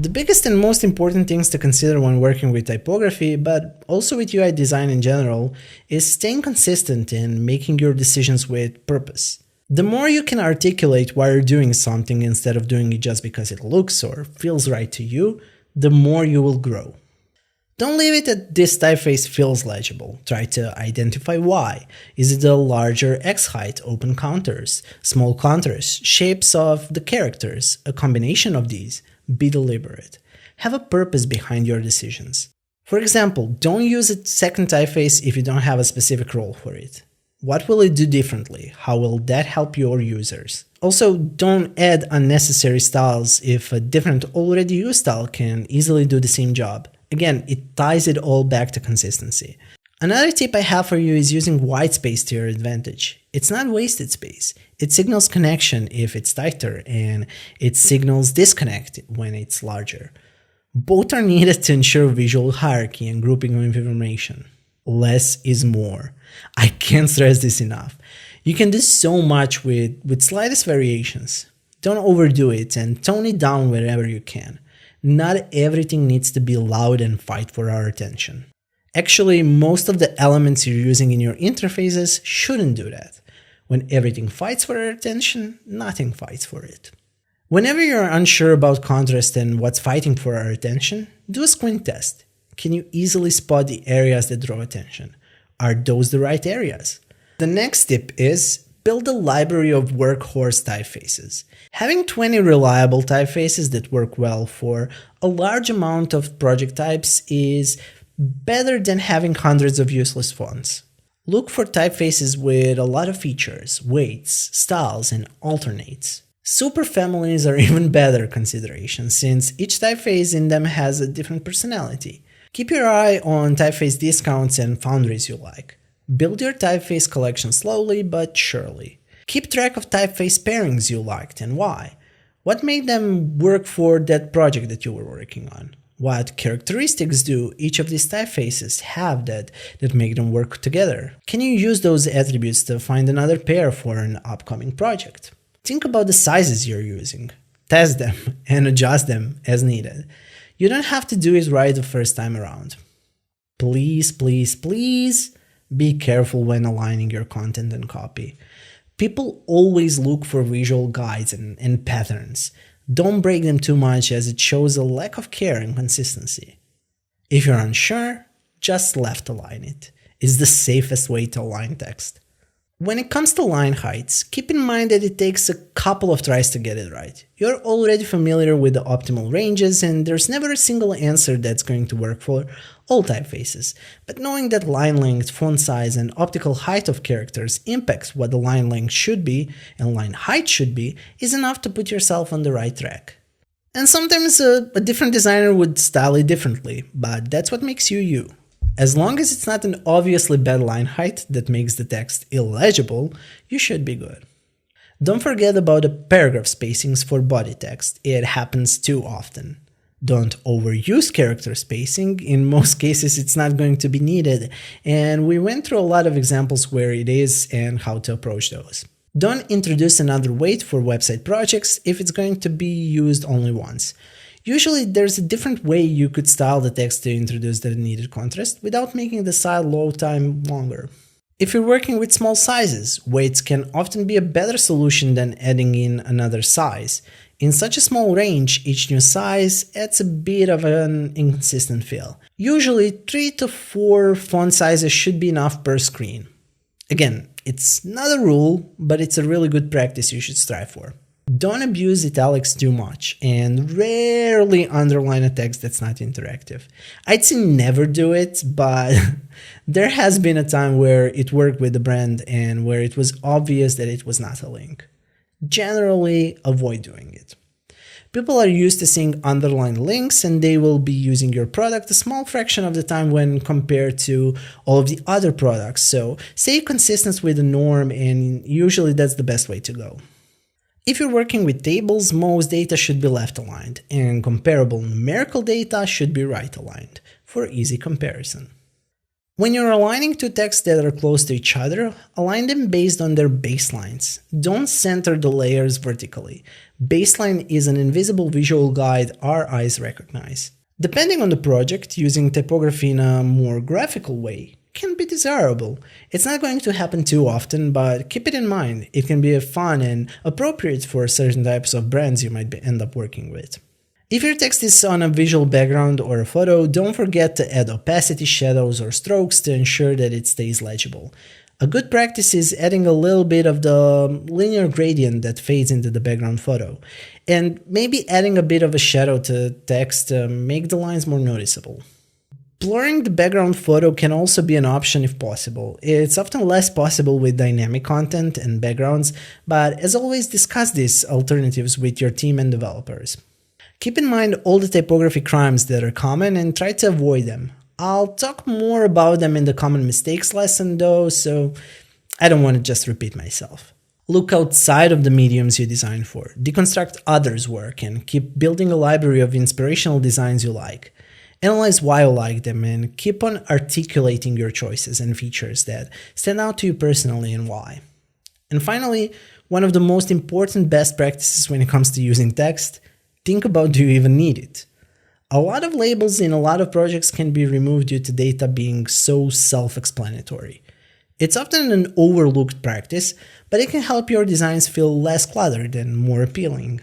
The biggest and most important things to consider when working with typography, but also with UI design in general, is staying consistent and making your decisions with purpose. The more you can articulate why you're doing something instead of doing it just because it looks or feels right to you, the more you will grow. Don't leave it at this typeface feels legible. Try to identify why. Is it a larger X height, open counters, small counters, shapes of the characters, a combination of these? Be deliberate. Have a purpose behind your decisions. For example, don't use a second typeface if you don't have a specific role for it. What will it do differently? How will that help your users? Also, don't add unnecessary styles if a different already used style can easily do the same job. Again, it ties it all back to consistency. Another tip I have for you is using white space to your advantage. It's not wasted space. It signals connection if it's tighter, and it signals disconnect when it's larger. Both are needed to ensure visual hierarchy and grouping of information. Less is more. I can't stress this enough. You can do so much with slightest variations. Don't overdo it and tone it down wherever you can. Not everything needs to be loud and fight for our attention. Actually, most of the elements you're using in your interfaces shouldn't do that. When everything fights for our attention, nothing fights for it. Whenever you're unsure about contrast and what's fighting for our attention, do a squint test. Can you easily spot the areas that draw attention? Are those the right areas? The next tip is build a library of workhorse typefaces. Having 20 reliable typefaces that work well for a large amount of project types is better than having hundreds of useless fonts. Look for typefaces with a lot of features, weights, styles, and alternates. Superfamilies are even better consideration since each typeface in them has a different personality. Keep your eye on typeface discounts and foundries you like. Build your typeface collection slowly but surely. Keep track of typeface pairings you liked and why. What made them work for that project that you were working on? What characteristics do each of these typefaces have that make them work together? Can you use those attributes to find another pair for an upcoming project? Think about the sizes you're using. Test them and adjust them as needed. You don't have to do it right the first time around. Please, please, please be careful when aligning your content and copy. People always look for visual guides and patterns. Don't break them too much as it shows a lack of care and consistency. If you're unsure, just left align it. It's the safest way to align text. When it comes to line heights, keep in mind that it takes a couple of tries to get it right. You're already familiar with the optimal ranges and there's never a single answer that's going to work for all typefaces, but knowing that line length, font size, and optical height of characters impacts what the line length should be and line height should be is enough to put yourself on the right track. And sometimes a different designer would style it differently, but that's what makes you you. As long as it's not an obviously bad line height that makes the text illegible, you should be good. Don't forget about the paragraph spacings for body text, it happens too often. Don't overuse character spacing, in most cases it's not going to be needed, and we went through a lot of examples where it is and how to approach those. Don't introduce another weight for website projects if it's going to be used only once. Usually there's a different way you could style the text to introduce the needed contrast without making the site load time longer. If you're working with small sizes, weights can often be a better solution than adding in another size. In such a small range, each new size adds a bit of an inconsistent feel. Usually 3 to 4 font sizes should be enough per screen. Again, it's not a rule, but it's a really good practice you should strive for. Don't abuse italics too much, and rarely underline a text that's not interactive. I'd say never do it, but there has been a time where it worked with the brand and where it was obvious that it was not a link. Generally, avoid doing it. People are used to seeing underlined links and they will be using your product a small fraction of the time when compared to all of the other products, so stay consistent with the norm and usually that's the best way to go. If you're working with tables, most data should be left aligned, and comparable numerical data should be right aligned, for easy comparison. When you're aligning two texts that are close to each other, align them based on their baselines. Don't center the layers vertically. Baseline is an invisible visual guide our eyes recognize. Depending on the project, using typography in a more graphical way can be desirable. It's not going to happen too often, but keep it in mind. It can be fun and appropriate for certain types of brands you might end up working with. If your text is on a visual background or a photo, don't forget to add opacity, shadows, or strokes to ensure that it stays legible. A good practice is adding a little bit of the linear gradient that fades into the background photo, and maybe adding a bit of a shadow to text to make the lines more noticeable. Blurring the background photo can also be an option if possible. It's often less possible with dynamic content and backgrounds, but as always, discuss these alternatives with your team and developers. Keep in mind all the typography crimes that are common and try to avoid them. I'll talk more about them in the common mistakes lesson though, so I don't want to just repeat myself. Look outside of the mediums you design for, deconstruct others' work, and keep building a library of inspirational designs you like. Analyze why you like them and keep on articulating your choices and features that stand out to you personally and why. And finally, one of the most important best practices when it comes to using text, think about do you even need it? A lot of labels in a lot of projects can be removed due to data being so self-explanatory. It's often an overlooked practice, but it can help your designs feel less cluttered and more appealing.